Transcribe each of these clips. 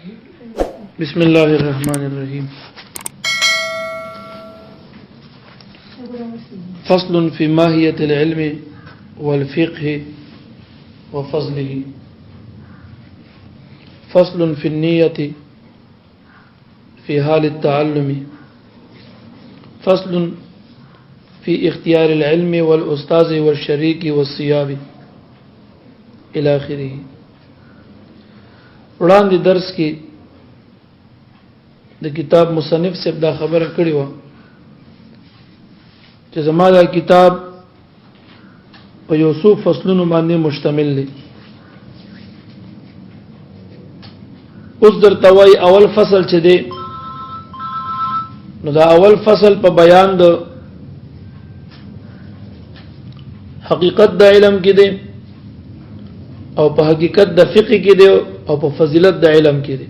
بسم الله الرحمن الرحيم. فصل في ماهية العلم والفقه وفضله. فصل في النية في حال التعلم. فصل في اختيار العلم والأستاذ والشريك والصياب إلى آخره. وړاندې درس کې د کتاب مصنف سے دا خبره کړې و چې زموږ کتاب په یو څو فصلونو باندې مشتمل دی. اوس درته وایي اول فصل چې دی نو دا اول فصل په بیان د حقیقت د علم کې دی او په حقیقت د فقه کې دی او په فضیلت د علم کې دی.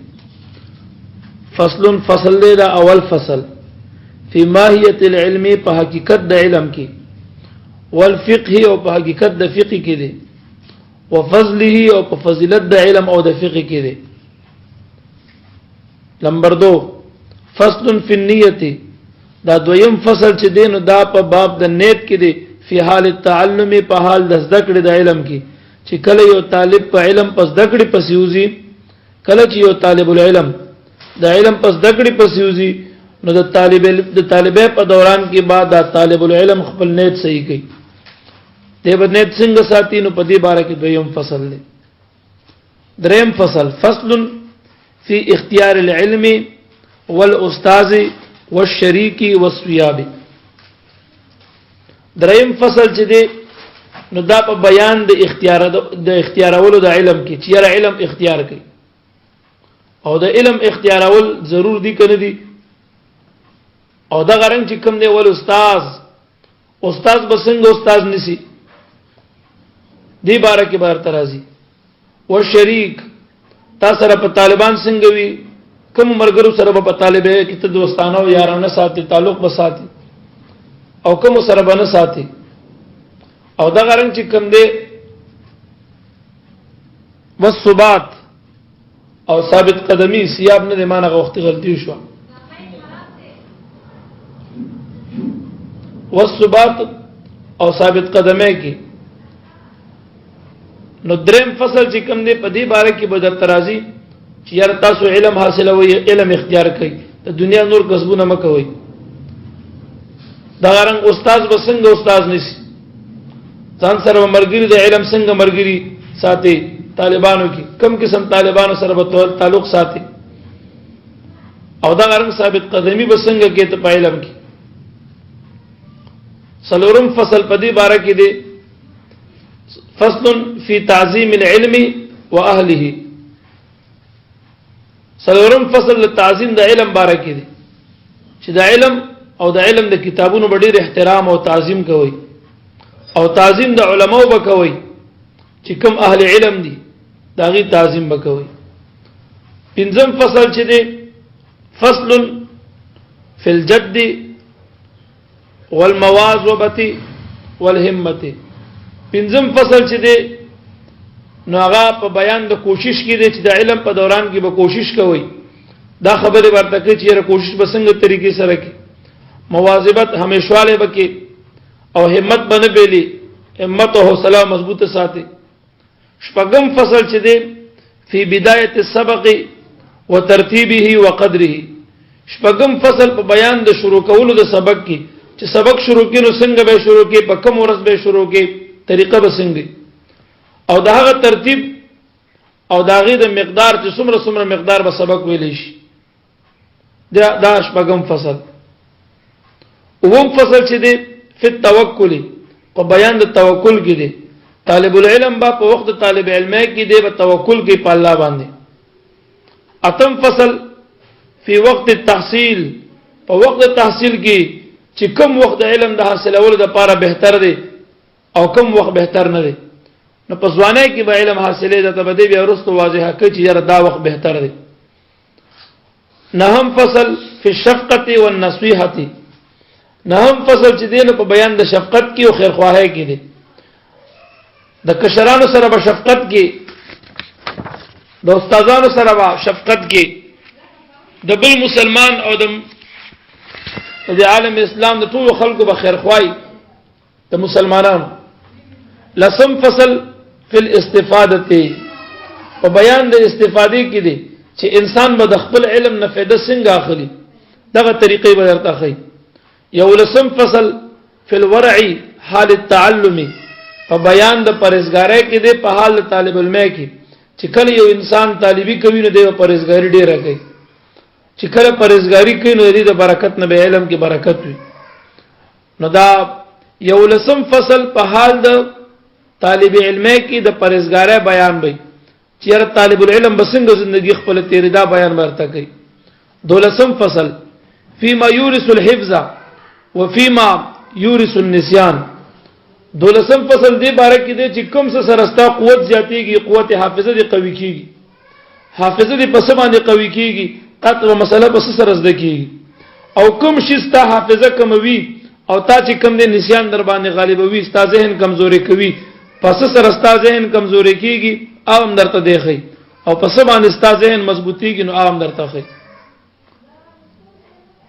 فصل دی دا اول فصل فی ماهیت العلم په حقیقت د علم کې والفقه او په حقیقت د فقه کې دی وفضله او په فضیلت د علم او د فقه کې دی. نمبر 2 فصل فی النیت دا دویم فصل چې دی نو دا په باب د نیت کې دی فی حال التعلم په حال د زده کړې د علم کې چې کله یو طالب په علم پس زده کړې پس یوزي کله چې یو طالب العلم د علم پس زده کړې پس یوزي نو د طالبې په دوران کې بعد د طالب العلم خپل نیت صحیح کوي. دی به نیت څنګه ساتي نو په دې باره کې دویم فصل دی. دریم فصل فصل فی اختیار العلم والاستاذ والشریک والصیاب. دریم فصل چې دی نو دا په بیان د اختیارولو د علم کې چې یاره علم اختیار کوي او د علم اختیارول ضرور دي کنه دي او دا غرنګ چې کوم دی ول استاد بسنګ استاد نسی دی باره کې بار ترازی او شریک تا سره په طالبان څنګه وي کوم مرګرو سره په طالبې کې ته دوستانه او یارانه ساتي تعلق بساتي او کوم سره بنه ساتي او دا غرنګ چې کوم دی والثبات او ثابت قدمی سیاب نه دی معنی غوښتي غلطي شو والثبات او ثابت قدمه کې نو دریم فصل چې کوم دی په دې باره کې به در ترازی چې یار تاسو علم حاصلوي علم اختیار کړئ د دنیا نور کسبونه مکوئ. دا غرنګ استاد بسنګ استاد نسی ځان سره مرګري د علم څنګه مرګري ساتي طالبانو کې کم قسم طالبانو سره به تعلق ساتي او دا غرنګ ثابت قدمی بسنګ کې ته په علم کې. سلورم فصل په دې باره کې دی فصل فی تعظیم العلم واهله. سلورم فصل تعظیم د علم باره کې دی چې د علم او د علم د کتابونو ډېر احترام او تعظیم کوي او تعظیم د علماو بکوي چې کوم اهل علم دي داغي تعظیم بکوي. پنځم فصل چې دی فصل فی الجد والمواظبه والهمه. پنځم فصل چې دی نو هغه په بیان د کوشش کې دی چې د علم په دوران کې به کوشش کوي دا خبره ورته کوي چې کوشش به څنګه طریقې سره کوي مواظبت همیشواله بکې او همت بنه بیلی همت او حوصله مضبوطه ساتي. شپږم فصل چې دی فی بدایت السبق وترتیبه وقدره. شپږم فصل په بیان د شروع کولو د سبق کې چې سبق شروع کینو څنګه به شروع کې په کوم ورځ به شروع کې طریقه به څنګه او دا هغه ترتیب او دا غي د مقدار چې څومره مقدار به سبق ویلی شي. دا شپږم فصل. اوم فصل چې دی فی التوکل په بیان د توکل کې دی طالب العلم با په وخت طالب علم کې دی په توکل کې په الله باندې. اتم فصل فی وقت التحصیل په وخت تحصیل کې چې کوم وخت علم د حاصلولو لپاره بهتر دی او کوم وخت بهتر نه دی نو په ځوانۍ کې به علم حاصلې ده ته به دی بیا وروسته واضحه کوي چې یاره دا وخت بهتر دی. نهم فصل فی الشفقة والنصیحة. نهم فصل چې دی نو په بیان د شفقت کې او خیرخواهی کې دی. د کشرانو سره به شفقت کې د استادانو سره وا شفقت کې د بل مسلمان او د عالم اسلام د ټول خلکو به خیر خوای د مسلمانانو. لسم فصل فی الاستفاده په بیان د استفادې کې دی چې انسان به د خپل علم نه فائدہ څنګه اخلي دغه طریقې به درته ښیي. یو لسم فصل فی الورع حال التعلم په بیان د پرهیزګارۍ کې دی په حال طالب علم کې چې کله یو انسان طالبي کوي نو د پرهیزګاری ډیره کوي چې کله پرهیزګاری کوي نو د برکت نه به علم کې برکت وي. نو دا یو لسم فصل په حال د طالب علم کې د پرهیزګاری بیان وي چې هر طالب العلم بسنګ زندگی خپل تیرې دا بیان ورته کوي. دولسم فصل فيما يورث الحفظ وفيما يورث النسيان. دولسم فصل دی باره کې دی چې کوم څه سرستا قوت زیاتېږي قوت حافظه دی قوي کیږي حافظه دی پس باندې قوي کیږي قطع و مسله پس سره زده کیږي او کوم شي ستا حافظه کموي او تا چې کوم دی نسيان در باندې غالب وي ستا ذهن کمزوري کوي پس سره ستا ذهن کمزوري کیږي او هم درته دیخي او پس باندې ستا ذهن مضبوطيږي نو هم درته خي.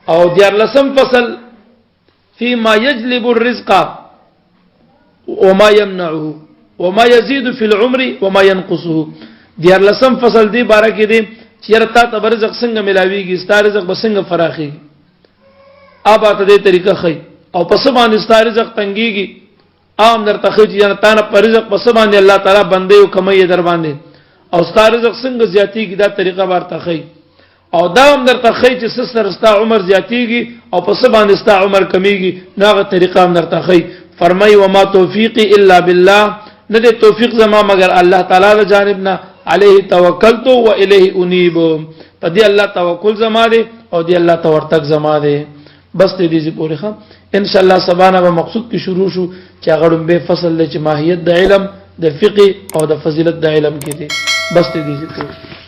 او دیارلسم فصل فيما يجلب الرزق وما يمنعه وما يزيد في العمر وما ينقصه. دیارلسم فصل دی باره کې دی چې رتا ته رزق څنګه ملاويږي ستا رزق به څنګه فراخيږي ابا ته دې طریقه خي او پس باندې ستا رزق تنګيږي عام درته خي چې تا نه پر رزق پس باندې الله تعالی بندي او کمي در باندې او ستا رزق څنګه زیاتېږي دا طریقه ورته خي او دا هم درته خي چې سره ستا عمر زیاتېږي او پس باندې ستا عمر کمیږي ناغه طریقه هم درته خي. فرمای وما توفیقی الا بالله نه دې توفیق زما مگر الله تعالی له جانبنا علیه توکلت و الیه انیب په دې الله توکل زما دې او دې الله تورتک زما دې. بس دې پورې خام ان شاء الله سبحانه به مقصود کې شروع شو چې غړم به فصل له چې ماهیت د علم د فقه او د فضیلت د علم کې دي. بس دې